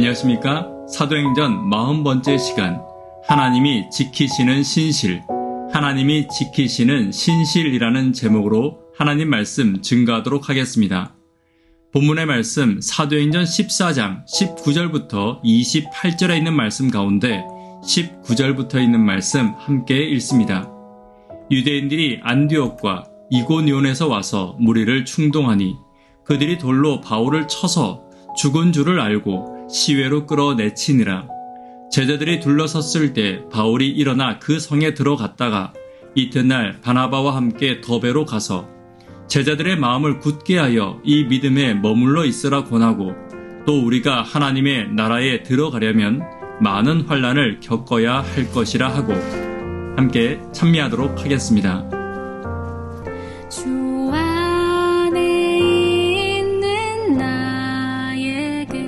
안녕하십니까? 사도행전 40번째 시간, 하나님이 지키시는 신실, 하나님이 지키시는 신실이라는 제목으로 하나님 말씀 증거하도록 하겠습니다. 본문의 말씀 사도행전 14장 19절부터 28절에 있는 말씀 가운데 19절부터 있는 말씀 함께 읽습니다. 유대인들이 안디옥과 이고니온에서 와서 무리를 충동하니 그들이 돌로 바울을 쳐서 죽은 줄을 알고 시외로 끌어내치니라. 제자들이 둘러섰을 때 바울이 일어나 그 성에 들어갔다가 이튿날 바나바와 함께 더베로 가서 제자들의 마음을 굳게 하여 이 믿음에 머물러 있으라 권하고, 또 우리가 하나님의 나라에 들어가려면 많은 환난을 겪어야 할 것이라 하고, 함께 찬미하도록 하겠습니다. 주 안에 있는 나에게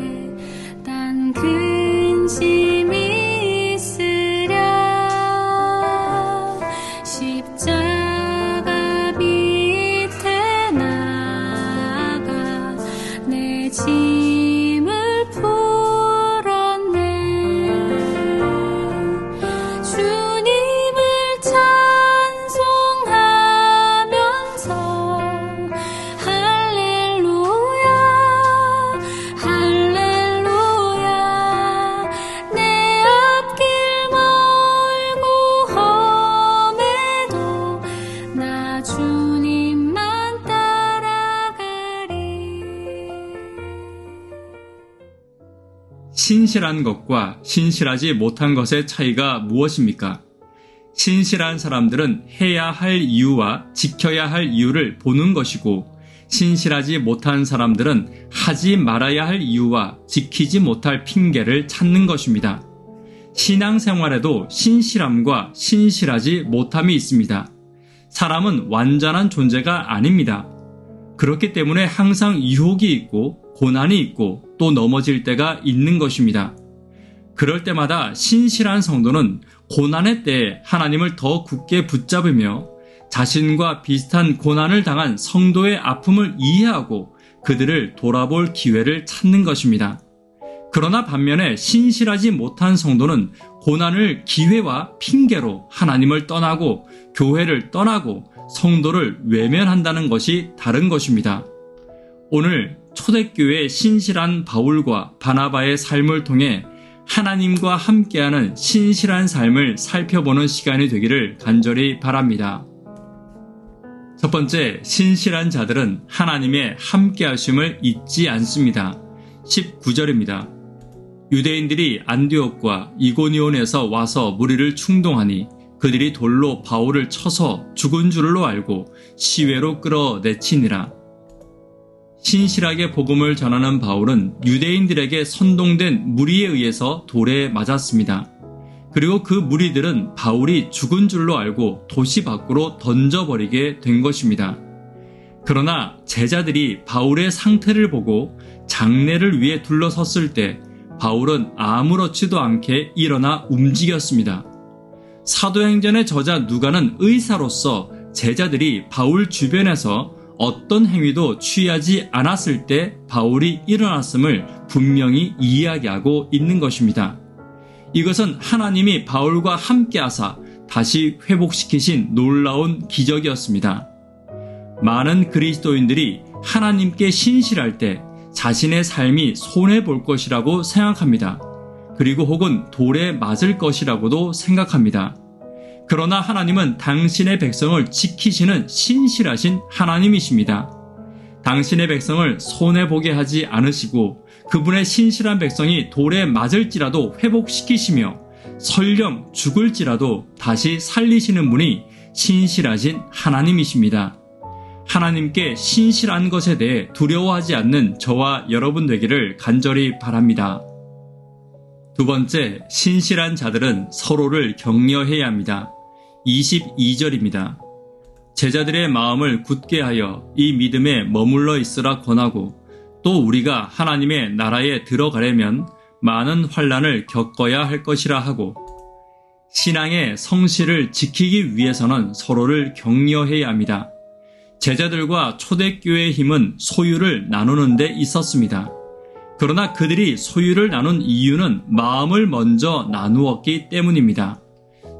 단 근심이 있으랴. 십자가 밑에 나가 내 짐을 풀었네. 주님을 찬송하면서 할렐루야 할렐루야. 내 앞길 멀고 험해도 나 주님만 따라가리. 신실한 것과 신실하지 못한 것의 차이가 무엇입니까? 신실한 사람들은 해야 할 이유와 지켜야 할 이유를 보는 것이고, 신실하지 못한 사람들은 하지 말아야 할 이유와 지키지 못할 핑계를 찾는 것입니다. 신앙생활에도 신실함과 신실하지 못함이 있습니다. 사람은 완전한 존재가 아닙니다. 그렇기 때문에 항상 유혹이 있고 고난이 있고 또 넘어질 때가 있는 것입니다. 그럴 때마다 신실한 성도는 고난의 때에 하나님을 더 굳게 붙잡으며 자신과 비슷한 고난을 당한 성도의 아픔을 이해하고 그들을 돌아볼 기회를 찾는 것입니다. 그러나 반면에 신실하지 못한 성도는 고난을 기회와 핑계로 하나님을 떠나고 교회를 떠나고 성도를 외면한다는 것이 다른 것입니다. 오늘 초대교회의 신실한 바울과 바나바의 삶을 통해 하나님과 함께하는 신실한 삶을 살펴보는 시간이 되기를 간절히 바랍니다. 첫 번째, 신실한 자들은 하나님의 함께하심을 잊지 않습니다. 19절입니다. 유대인들이 안디옥과 이고니온에서 와서 무리를 충동하니 그들이 돌로 바울을 쳐서 죽은 줄로 알고 시외로 끌어내치니라. 신실하게 복음을 전하는 바울은 유대인들에게 선동된 무리에 의해서 돌에 맞았습니다. 그리고 그 무리들은 바울이 죽은 줄로 알고 도시 밖으로 던져버리게 된 것입니다. 그러나 제자들이 바울의 상태를 보고 장례를 위해 둘러섰을 때 바울은 아무렇지도 않게 일어나 움직였습니다. 사도행전의 저자 누가는 의사로서 제자들이 바울 주변에서 어떤 행위도 취하지 않았을 때 바울이 일어났음을 분명히 이야기하고 있는 것입니다. 이것은 하나님이 바울과 함께하사 다시 회복시키신 놀라운 기적이었습니다. 많은 그리스도인들이 하나님께 신실할 때 자신의 삶이 손해볼 것이라고 생각합니다. 그리고 혹은 돌에 맞을 것이라고도 생각합니다. 그러나 하나님은 당신의 백성을 지키시는 신실하신 하나님이십니다. 당신의 백성을 손해보게 하지 않으시고 그분의 신실한 백성이 돌에 맞을지라도 회복시키시며 설령 죽을지라도 다시 살리시는 분이 신실하신 하나님이십니다. 하나님께 신실한 것에 대해 두려워하지 않는 저와 여러분 되기를 간절히 바랍니다. 두 번째, 신실한 자들은 서로를 격려해야 합니다. 22절입니다. 제자들의 마음을 굳게 하여 이 믿음에 머물러 있으라 권하고, 또 우리가 하나님의 나라에 들어가려면 많은 환난을 겪어야 할 것이라 하고, 신앙의 성실을 지키기 위해서는 서로를 격려해야 합니다. 제자들과 초대교회의 힘은 소유를 나누는 데 있었습니다. 그러나 그들이 소유를 나눈 이유는 마음을 먼저 나누었기 때문입니다.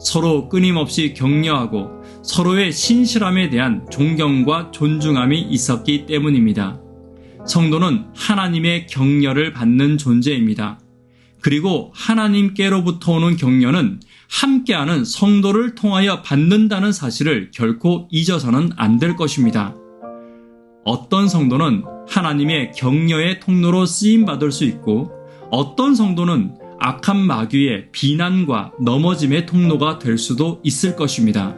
서로 끊임없이 격려하고 서로의 신실함에 대한 존경과 존중함이 있었기 때문입니다. 성도는 하나님의 격려를 받는 존재입니다. 그리고 하나님께로부터 오는 격려는 함께하는 성도를 통하여 받는다는 사실을 결코 잊어서는 안 될 것입니다. 어떤 성도는 하나님의 격려의 통로로 쓰임받을 수 있고 어떤 성도는 악한 마귀의 비난과 넘어짐의 통로가 될 수도 있을 것입니다.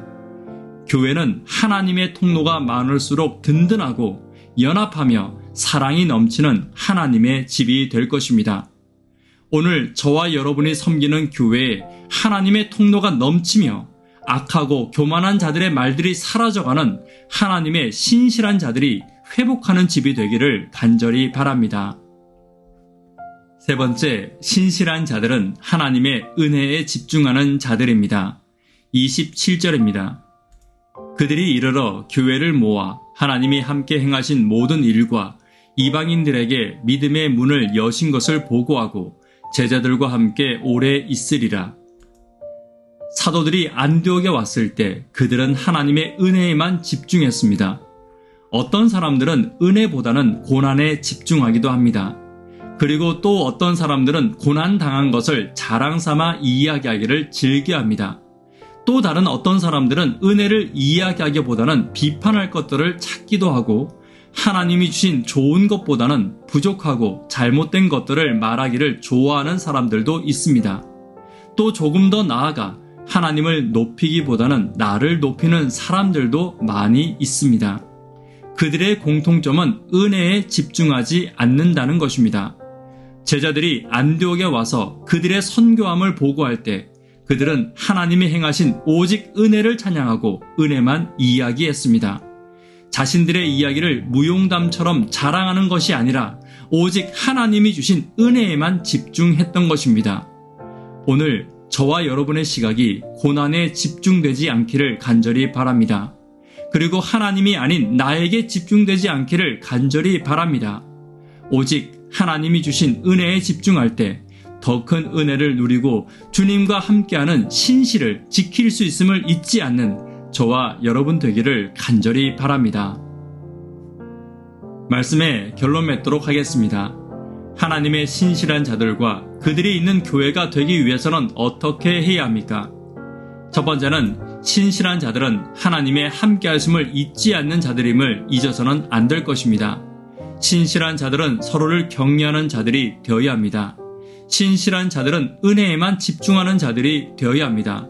교회는 하나님의 통로가 많을수록 든든하고 연합하며 사랑이 넘치는 하나님의 집이 될 것입니다. 오늘 저와 여러분이 섬기는 교회에 하나님의 통로가 넘치며 악하고 교만한 자들의 말들이 사라져가는 하나님의 신실한 자들이 회복하는 집이 되기를 간절히 바랍니다. 세 번째, 신실한 자들은 하나님의 은혜에 집중하는 자들입니다. 27절입니다. 그들이 이르러 교회를 모아 하나님이 함께 행하신 모든 일과 이방인들에게 믿음의 문을 여신 것을 보고하고 제자들과 함께 오래 있으리라. 사도들이 안디옥에 왔을 때 그들은 하나님의 은혜에만 집중했습니다. 어떤 사람들은 은혜보다는 고난에 집중하기도 합니다. 그리고 또 어떤 사람들은 고난당한 것을 자랑삼아 이야기하기를 즐겨합니다. 또 다른 어떤 사람들은 은혜를 이야기하기보다는 비판할 것들을 찾기도 하고 하나님이 주신 좋은 것보다는 부족하고 잘못된 것들을 말하기를 좋아하는 사람들도 있습니다. 또 조금 더 나아가 하나님을 높이기보다는 나를 높이는 사람들도 많이 있습니다. 그들의 공통점은 은혜에 집중하지 않는다는 것입니다. 제자들이 안디옥에 와서 그들의 선교함을 보고할 때 그들은 하나님이 행하신 오직 은혜를 찬양하고 은혜만 이야기했습니다. 자신들의 이야기를 무용담처럼 자랑하는 것이 아니라 오직 하나님이 주신 은혜에만 집중했던 것입니다. 오늘 저와 여러분의 시각이 고난에 집중되지 않기를 간절히 바랍니다. 그리고 하나님이 아닌 나에게 집중되지 않기를 간절히 바랍니다. 오직 하나님이 주신 은혜에 집중할 때 더 큰 은혜를 누리고 주님과 함께하는 신실을 지킬 수 있음을 잊지 않는 저와 여러분 되기를 간절히 바랍니다. 말씀에 결론 맺도록 하겠습니다. 하나님의 신실한 자들과 그들이 있는 교회가 되기 위해서는 어떻게 해야 합니까? 첫 번째는 신실한 자들은 하나님의 함께하심을 잊지 않는 자들임을 잊어서는 안 될 것입니다. 신실한 자들은 서로를 격려하는 자들이 되어야 합니다. 신실한 자들은 은혜에만 집중하는 자들이 되어야 합니다.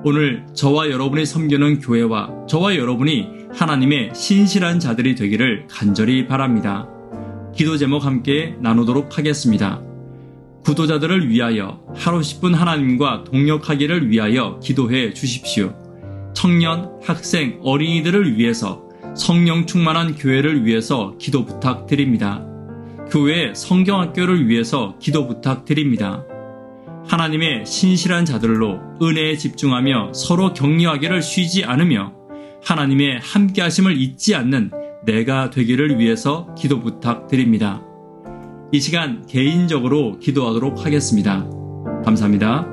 오늘 저와 여러분이 섬기는 교회와 저와 여러분이 하나님의 신실한 자들이 되기를 간절히 바랍니다. 기도 제목 함께 나누도록 하겠습니다. 구도자들을 위하여 하루 10분 하나님과 동역하기를 위하여 기도해 주십시오. 청년, 학생, 어린이들을 위해서 성령 충만한 교회를 위해서 기도 부탁드립니다. 교회 성경학교를 위해서 기도 부탁드립니다. 하나님의 신실한 자들로 은혜에 집중하며 서로 격려하기를 쉬지 않으며 하나님의 함께하심을 잊지 않는 내가 되기를 위해서 기도 부탁드립니다. 이 시간 개인적으로 기도하도록 하겠습니다. 감사합니다.